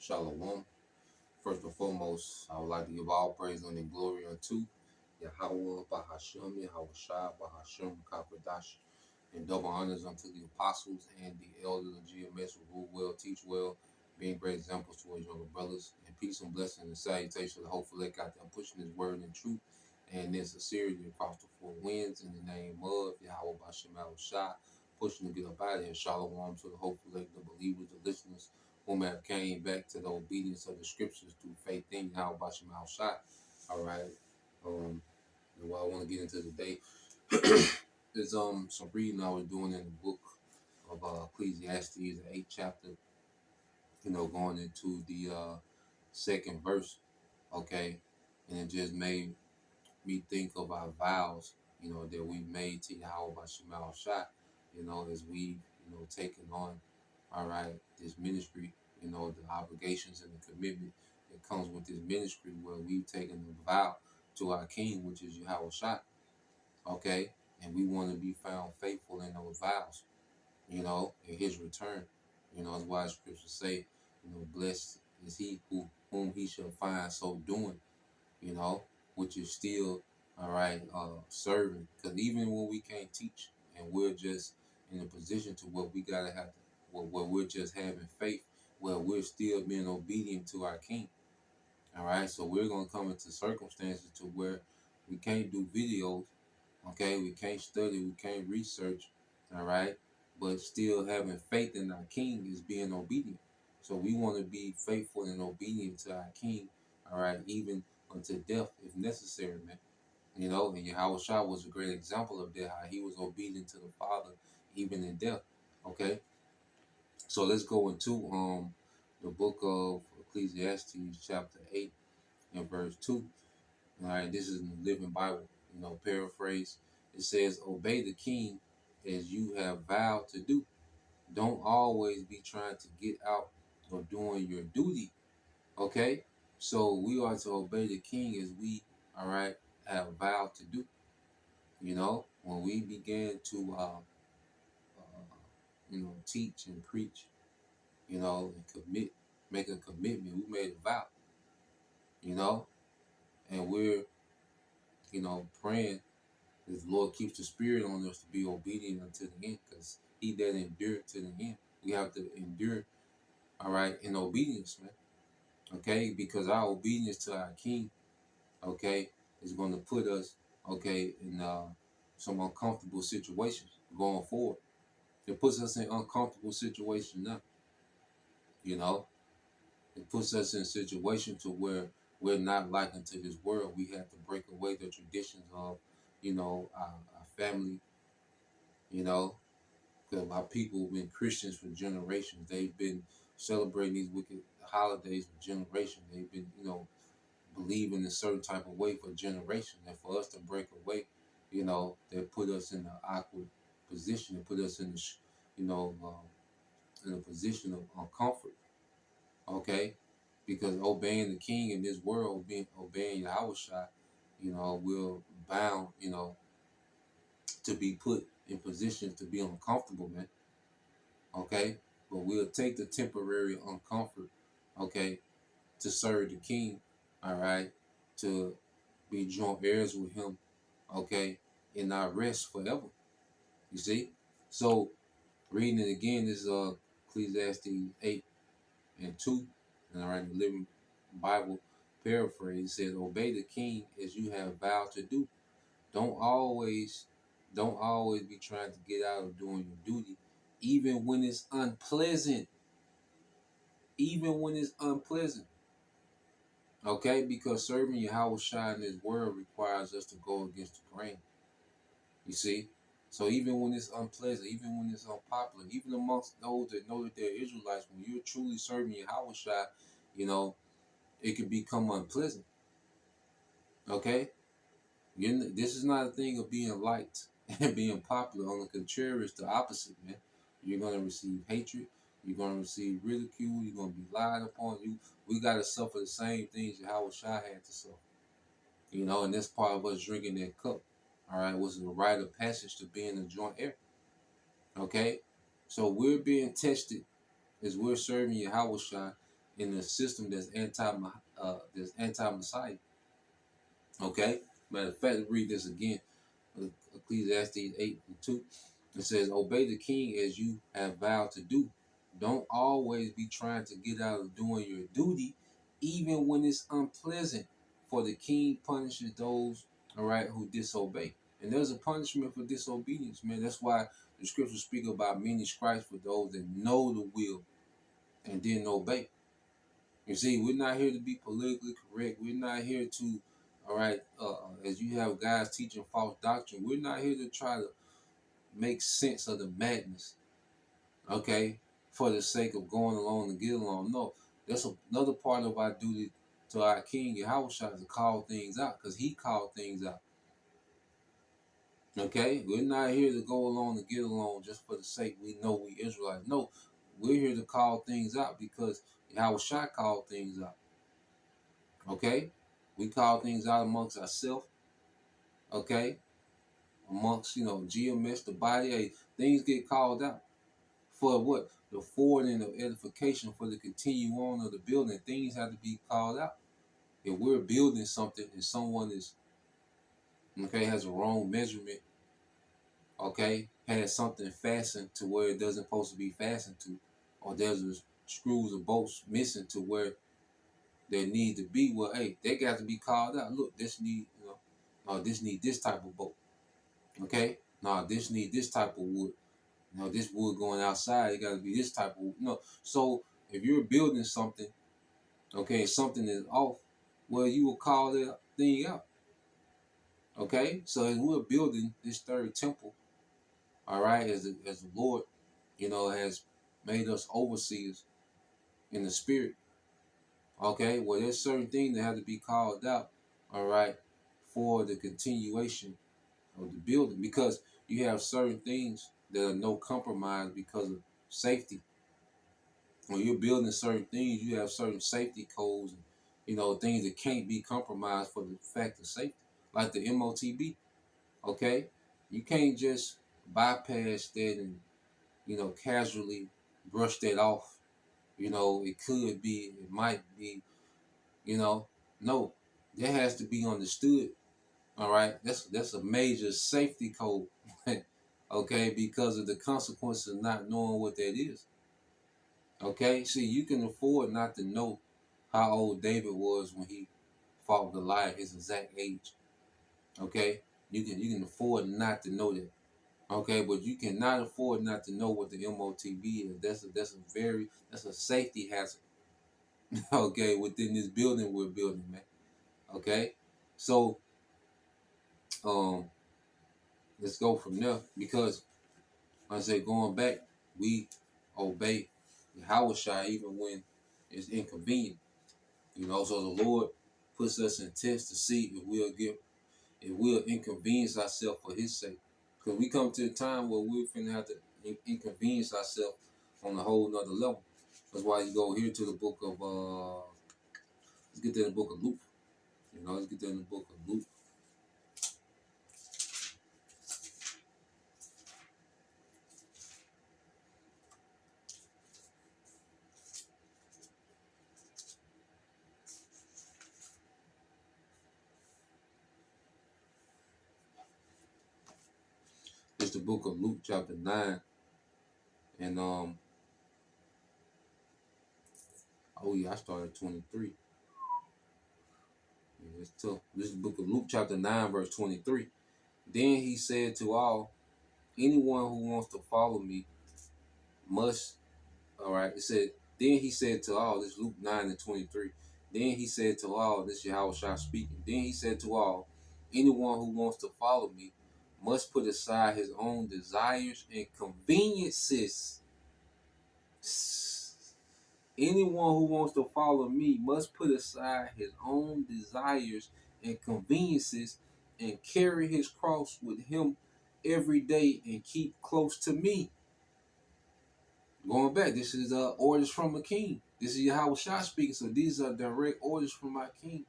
Shalom. First and foremost, I would like to give all praise and glory unto Yahweh Bahasham, Yahweh Shai Bahasham Kakwadash, and double honors unto the apostles and the elders of GMS who rule well, teach well, being great examples to our younger brothers. And peace and blessing and salutation. Hopefully, got them pushing His word in truth and in sincerity across the four winds in the name of Yahweh Bahasham Yahweh Shai, pushing to get up out of here. Shalom to the hopeful, the believers, the listeners whom have came back to the obedience of the scriptures through faith in Yahweh Bahasham Yahweh Shai. All right. And what I want to get into today is some reading I was doing in the book of Ecclesiastes, the 8th chapter, going into the second verse, okay? And it just made me think of our vows, that we made to Yahweh Bahasham Yahweh Shai, as we, taken on, all right, this ministry, the obligations and the commitment that comes with this ministry where we've taken a vow to our King, which is Yahweh Shai, okay? And we want to be found faithful in those vows, in His return. That's why scriptures say, blessed is he whom he shall find so doing, you know, which is still, all right, serving. Because even when we can't teach and we're just in a position to where we got to have to, where we're just having faith, where we're still being obedient to our King. All right, so we're going to come into circumstances to where we can't do videos, okay? We can't study, we can't research, all right? But still having faith in our King is being obedient. So we want to be faithful and obedient to our King, all right, even unto death if necessary, man. And Yahweh Shah was a great example of that, how he was obedient to the Father even in death, okay? So let's go into the book of Ecclesiastes, chapter 8 and verse 2. All right, this is in the Living Bible, paraphrase. It says, obey the king as you have vowed to do. Don't always be trying to get out or doing your duty. Okay? So we are to obey the king as we, all right, have vowed to do. When we began to, teach and preach, and commit, make a commitment, we made a vow, you know, and we're, praying the Lord keeps the spirit on us to be obedient unto the end, because he that endured to the end. We have to endure, all right, in obedience, man. Okay, because our obedience to our King, okay, is going to put us, okay, in some uncomfortable situations going forward. It puts us in uncomfortable situations now, you know. It puts us in a situation to where we're not like unto this world. We have to break away the traditions of, our family, you know, because our people have been Christians for generations. They've been celebrating these wicked holidays for generations. They've been, believing in a certain type of way for generations. And for us to break away, they put us in an awkward position. They put us in in a position of uncomfort. Okay, because obeying the King in this world, obeying Yahweh Shai, we're bound, to be put in positions to be uncomfortable, man. Okay, but we'll take the temporary uncomfort, okay, to serve the King, all right, to be joint heirs with him, okay, and not rest forever. You see? So reading it again, this is Ecclesiastes 8 and 2, and all right, the Living Bible paraphrase says, obey the king as you have vowed to do. Don't always be trying to get out of doing your duty, even when it's unpleasant. Even when it's unpleasant. Okay, because serving Yahweh Shai in this world requires us to go against the grain. You see? So even when it's unpleasant, even when it's unpopular, even amongst those that know that they're Israelites, when you're truly serving Yahweh Shai, it can become unpleasant. Okay? This is not a thing of being liked and being popular. On the contrary, it's the opposite, man. You're going to receive hatred. You're going to receive ridicule. You're going to be lied upon. We got to suffer the same things Yahweh Shai had to suffer. And that's part of us drinking that cup. All right, was a rite of passage to being a joint heir. Okay? So we're being tested as we're serving Yahweh Shai in a system that's anti-Messiah. Okay? Matter of fact, read this again. Ecclesiastes 8:2. It says, obey the king as you have vowed to do. Don't always be trying to get out of doing your duty, even when it's unpleasant. For the king punishes those, all right, who disobey. And there's a punishment for disobedience, man. That's why the scriptures speak about many stripes for those that know the will and didn't obey. You see, we're not here to be politically correct. We're not here to, all right, as you have guys teaching false doctrine, we're not here to try to make sense of the madness, okay, for the sake of going along and get along. No, that's another part of our duty to our King Yahushua to call things out, because he called things out. Okay, we're not here to go along and get along just for the sake we know we Israelites. No, we're here to call things out because Yahushua called things out. Okay, we call things out amongst ourselves. Okay, amongst GMS, the body. Hey, things get called out. For what? The forwarding of edification, for the continue on of the building. Things have to be called out. If we're building something and someone is, okay, has a wrong measurement, okay, has something fastened to where it doesn't supposed to be fastened to, or there's screws or bolts missing to where they need to be, well, hey, they got to be called out. Look, this need, this need this type of bolt. Okay? No, this need this type of wood. This wood going outside, it got to be this type of wood. No. So if you're building something, okay, something is off, well, you will call that thing out. Okay? So as we're building this third temple, all right, as the Lord, has made us overseers in the spirit. Okay, well, there's certain things that have to be called out, all right, for the continuation of the building, because you have certain things that are no compromise because of safety. When you're building certain things, you have certain safety codes, and things that can't be compromised for the fact of safety, like the MOTB. Okay, you can't just bypass that and casually brush that off. It could be, it might be, no, that has to be understood. All right, that's a major safety code. Okay, because of the consequences of not knowing what that is. Okay, see, you can afford not to know how old David was when he fought Goliath, his exact age. Okay, you can afford not to know that. Okay, but you cannot afford not to know what the MOTB is. That's a safety hazard. Okay, within this building we're building, man. Okay, so let's go from there, because I say going back, we obey Yahushua even when it's inconvenient. So the Lord puts us in test to see if we'll inconvenience ourselves for His sake. Because we come to a time where we're finna have to inconvenience ourselves on a whole nother level. That's why you go here to the book of let's get to the book of Luke. Let's get to the book of Luke. It's the book of Luke chapter 9. And oh yeah, I started 23. Yeah, it's tough. This is the book of Luke chapter 9, verse 23. Then he said to all, anyone who wants to follow me must, all right, it said, then he said to all, this Luke 9:23. Then he said to all, this is Yahweh speaking. Then he said to all, anyone who wants to follow me must put aside his own desires and conveniences. Anyone who wants to follow me must put aside his own desires and conveniences and carry his cross with him every day and keep close to me. Going back, this is orders from a king. This is Yahweh Shah speaking, so these are direct orders from my king.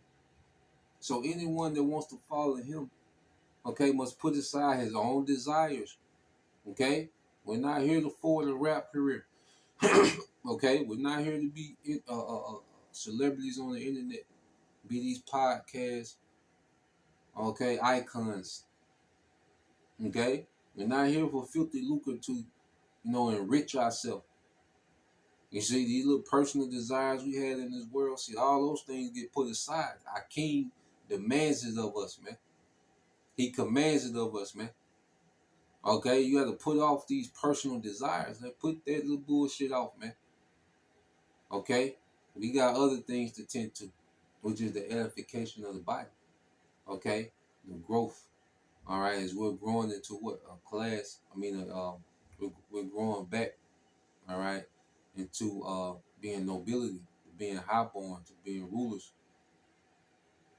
So anyone that wants to follow him, okay, must put aside his own desires. Okay? We're not here to forward a rap career. Okay, we're not here to be celebrities on the internet, be these podcasts, okay, icons. Okay, we're not here for filthy lucre to, enrich ourselves. You see, these little personal desires we had in this world, see, all those things get put aside. Our King demands it of us, man. He commands it of us, man. Okay, you got to put off these personal desires. Man. Put that little bullshit off, man. Okay, we got other things to tend to, which is the edification of the body. Okay, the growth. All right, as we're growing into what a class. We're growing back. All right, into being nobility, being highborn, to being rulers.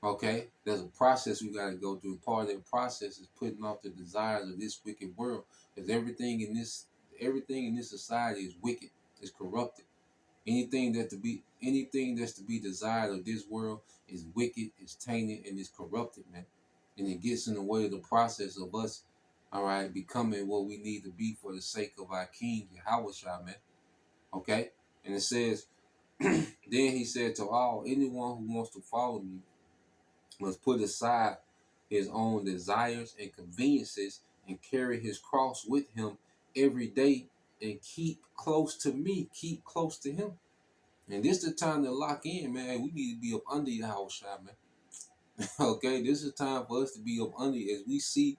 Okay, there's a process we got to go through. Part of that process is putting off the desires of this wicked world, because everything in this society is wicked, is corrupted. Anything that's to be desired of this world is wicked, is tainted, and is corrupted, man. And it gets in the way of the process of us, all right, becoming what we need to be for the sake of our King, Yahweh Shah, man. Okay? And it says, then he said to all, anyone who wants to follow me must put aside his own desires and conveniences and carry his cross with him every day and keep close to me, keep close to him. And this is the time to lock in, man. We need to be up under your house, man. Okay, this is time for us to be up under as we see,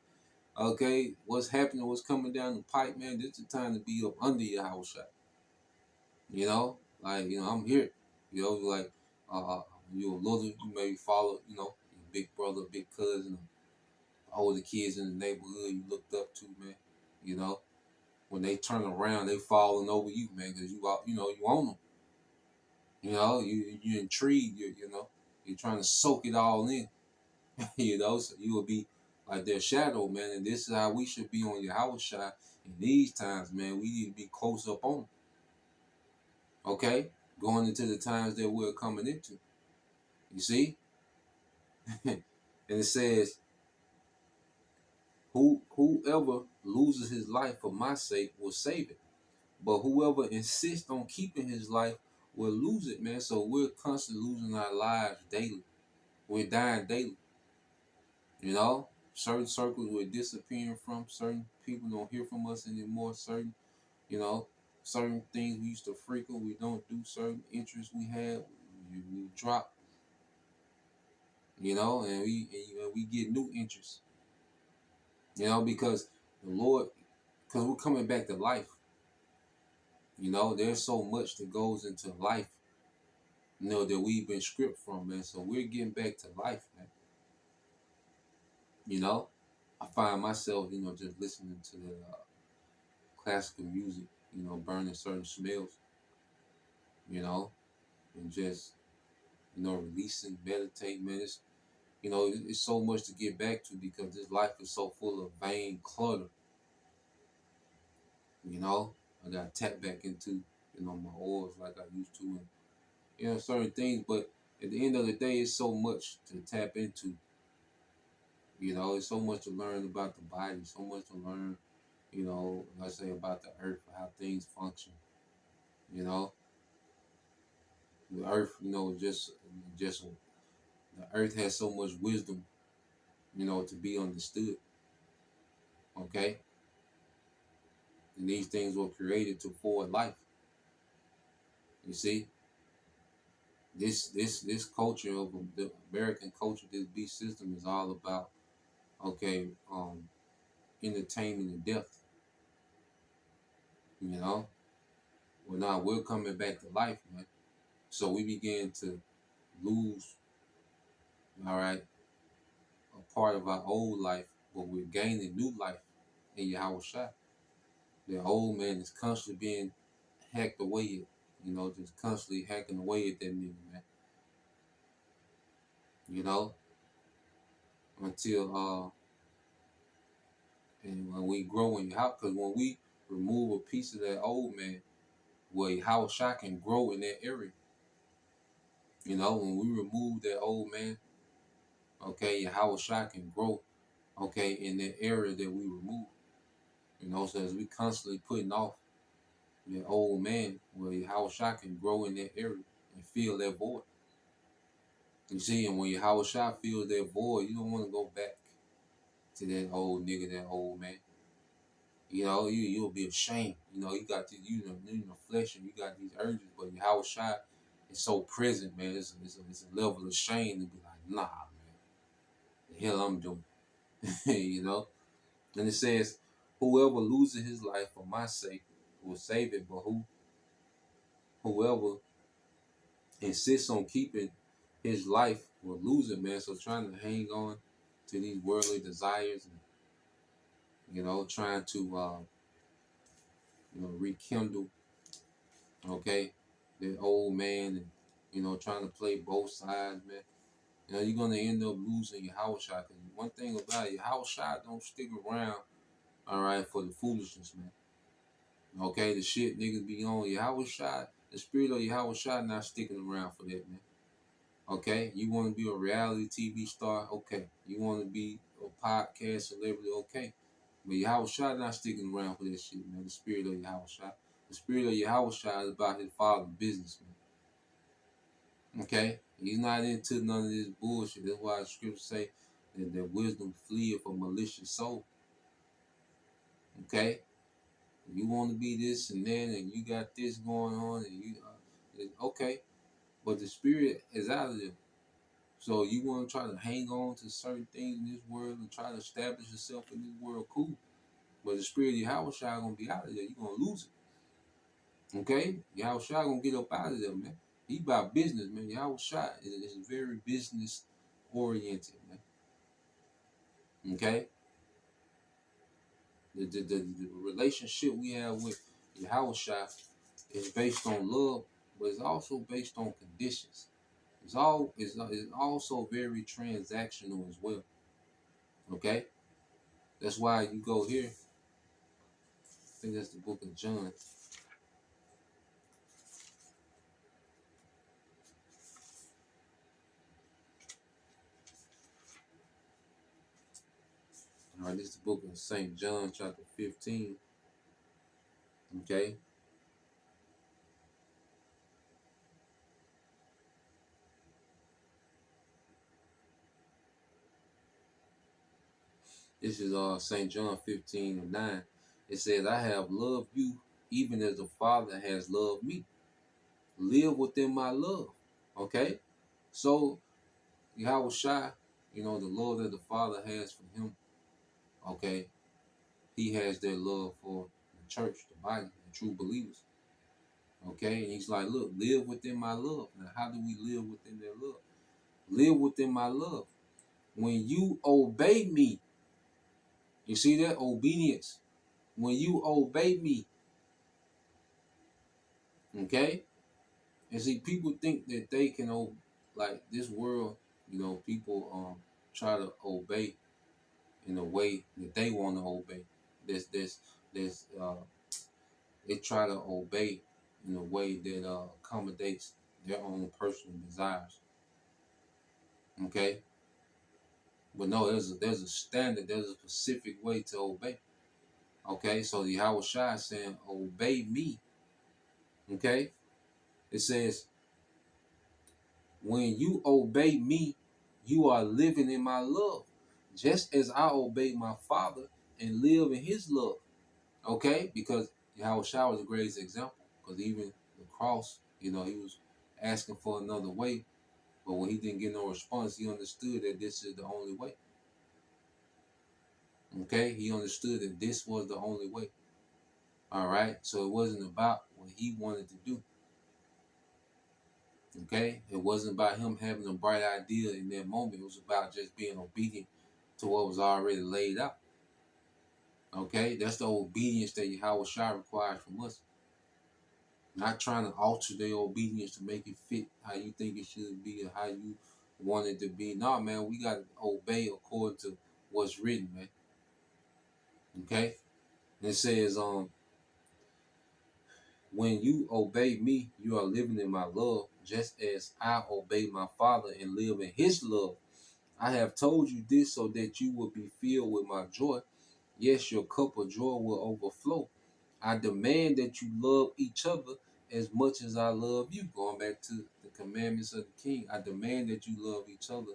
okay, what's happening, what's coming down the pipe, man. This is the time to be up under your house, like I'm here. Like you're a little, you maybe follow, your big brother, big cousin, older kids in the neighborhood you looked up to, man. You know, when they turn around, they falling over you, man, because you own them. You're intrigued. You're trying to soak it all in. So you will be like their shadow, man. And this is how we should be on your house shot in these times, man. We need to be close up on them. Okay, going into the times that we're coming into. You see, and it says, whoever loses his life for my sake will save it, but whoever insists on keeping his life will lose it, man. So we're constantly losing our lives daily. We're dying daily. Certain circles we're disappearing from. Certain people don't hear from us anymore. You know, certain things we used to frequent, we don't do. Certain interests we had, we drop. And we get new interests. Because the Lord, because we're coming back to life. There's so much that goes into life. That we've been stripped from, man. So we're getting back to life, man. I find myself, just listening to the classical music, burning certain smells, you know, and just, releasing, meditating, man. It's so much to get back to because this life is so full of vain clutter, you know. I got to tap back into, my oils like I used to, and, certain things. But at the end of the day, it's so much to tap into, it's so much to learn about the body, so much to learn, let's say about the earth, how things function, you know. The earth, just the earth has so much wisdom, to be understood. Okay, and these things were created to forward life. You see, this culture of the American culture, this beast system is all about okay, entertainment and death. You know, well now we're coming back to life, man. So we begin to lose, all right, a part of our old life, but we're gaining new life in Yahweh Shai. The old man is constantly being hacked away at, just constantly hacking away at that nigga, man. You know, until and when we grow in Yahweh, because when we remove a piece of that old man, well, Yahweh Shai can grow in that area. When we remove that old man, okay, Yahweh Shai can grow, okay, in that area that we remove. So as we constantly putting off, That old man, where Yahushua can grow in that area and fill that void. You see, and when Yahushua fills that void, you don't want to go back to that old nigga, that old man. You know, you'll be ashamed. You know, you got the flesh, and you got these urges, but Yahushua is so present, man. It's a level of shame to be like, nah, man, the hell I'm doing. You know? And it says, whoever loses his life for my sake will save it, but whoever insists on keeping his life will lose it, man. So trying to hang on to these worldly desires and, trying to rekindle, okay, that old man, and trying to play both sides, man. You're gonna end up losing your house shot. Cause one thing about it, your house shot don't stick around, all right, for the foolishness, man. Okay, the shit niggas be on your house shot. The spirit of your house shot not sticking around for that, man. Okay, you want to be a reality TV star? Okay, you want to be a podcast celebrity? Okay, but your house shot not sticking around for that shit, man. The spirit of your house shot. The spirit of your house shot is about his father's business, man. Okay, he's not into none of this bullshit. That's why the scriptures say that wisdom fleeth from malicious soul. Okay, you want to be this and that, and you got this going on, and okay, but the spirit is out of there. So you want to try to hang on to certain things in this world and try to establish yourself in this world, cool. But the spirit of Yahweh Shai gonna be out of there. You're gonna lose it. Okay? Yahweh Shai gonna get up out of there, man. He about business, man. Yahweh Shai is very business oriented, man. Okay? The relationship we have with Yahweh Shai is based on love, but it's also based on conditions. It's also very transactional as well. Okay? That's why you go here. I think that's the book of John. All right, this is the book of St. John, chapter 15. Okay. This is St. John 15 and 9. It says, I have loved you even as the Father has loved me. Live within my love. Okay? So, Yahweh Shai, the love that the Father has for him, okay, he has that love for the church, the body, the true believers. Okay? And he's like, look, live within my love. Now, how do we live within that love? Live within my love. When you obey me, you see that? Obedience. When you obey me, okay? And see, people think that they can, like this world, people try to obey in a way that they want to obey. There's they try to obey in a way that accommodates their own personal desires. Okay? But no, there's a standard, there's a specific way to obey. Okay, so the Yahweh Shai is saying, obey me. Okay? It says, when you obey me, you are living in my love, just as I obey my Father and live in his love. Okay? Because Yahweh Shai was the greatest example. Because even the cross, he was asking for another way. But when he didn't get no response, he understood that this is the only way. Okay? He understood that this was the only way. All right? So it wasn't about what he wanted to do. Okay, it wasn't about him having a bright idea in that moment. It was about just being obedient to what was already laid out. Okay, that's the obedience that Yahweh Shai requires from us. Not trying to alter their obedience to make it fit how you think it should be or how you want it to be. No, man, we got to obey according to what's written, man. Okay, and it says, when you obey me, you are living in my love, just as I obey my Father and live in his love. I have told you this so that you will be filled with my joy. Yes, your cup of joy will overflow. I demand that you love each other as much as I love you. Going back to the commandments of the king, I demand that you love each other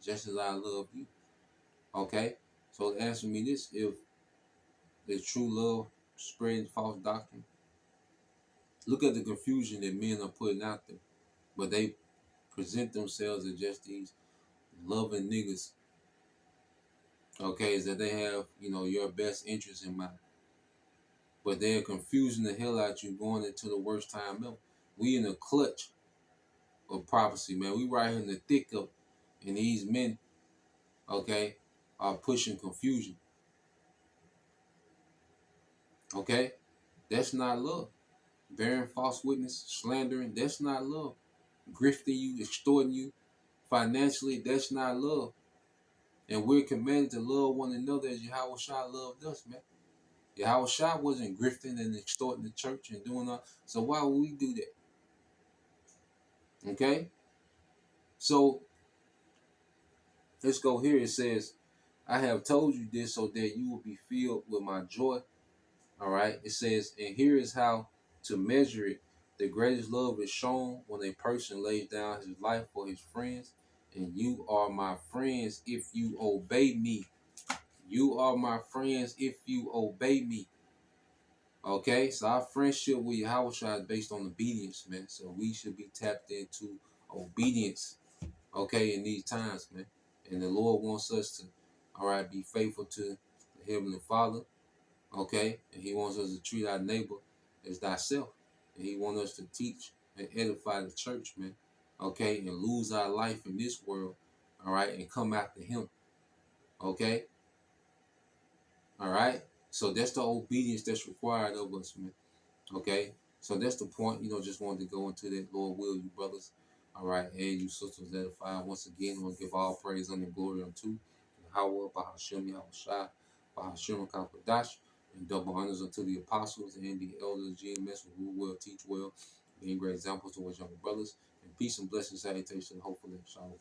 just as I love you. Okay? So answer me this: if the true love spreading false doctrine, look at the confusion that men are putting out there, but they present themselves as just these loving niggas. Okay, is that they have, your best interest in mind, but they're confusing the hell out you going into the worst time ever. We in a clutch of prophecy, man. We right here in the thick of it. And these men, okay, are pushing confusion. Okay? That's not love. Bearing false witness, slandering, that's not love. Grifting you, extorting you financially, that's not love. And we're commanded to love one another as Yahweh Shah loved us, man. Yahweh Shah wasn't grifting and extorting the church and doing all. So why would we do that? Okay? So let's go here. It says, I have told you this so that you will be filled with my joy. All right. It says, and here is how to measure it. The greatest love is shown when a person lays down his life for his friends. And you are my friends if you obey me. You are my friends if you obey me. Okay. So our friendship with Yahweh Shai is based on obedience, man. So we should be tapped into obedience. Okay. In these times, man. And the Lord wants us to, all right, be faithful to the Heavenly Father. Okay, and he wants us to treat our neighbor as thyself. And he wants us to teach and edify the church, man. Okay, and lose our life in this world, all right, and come after him. Okay, all right. So that's the obedience that's required of us, man. Okay, so that's the point. Just wanted to go into that. Lord will, you brothers. All right, and you sisters edified. Once again, I want to give all praise and glory unto Yahweh, Bahashem, Yahushua, Bahashem, Kakwadash, and double honors unto the apostles and the elders, GMS, who rule well, teach well, being great examples to us younger brothers. And peace and blessings, salutation, hopefully, shalom.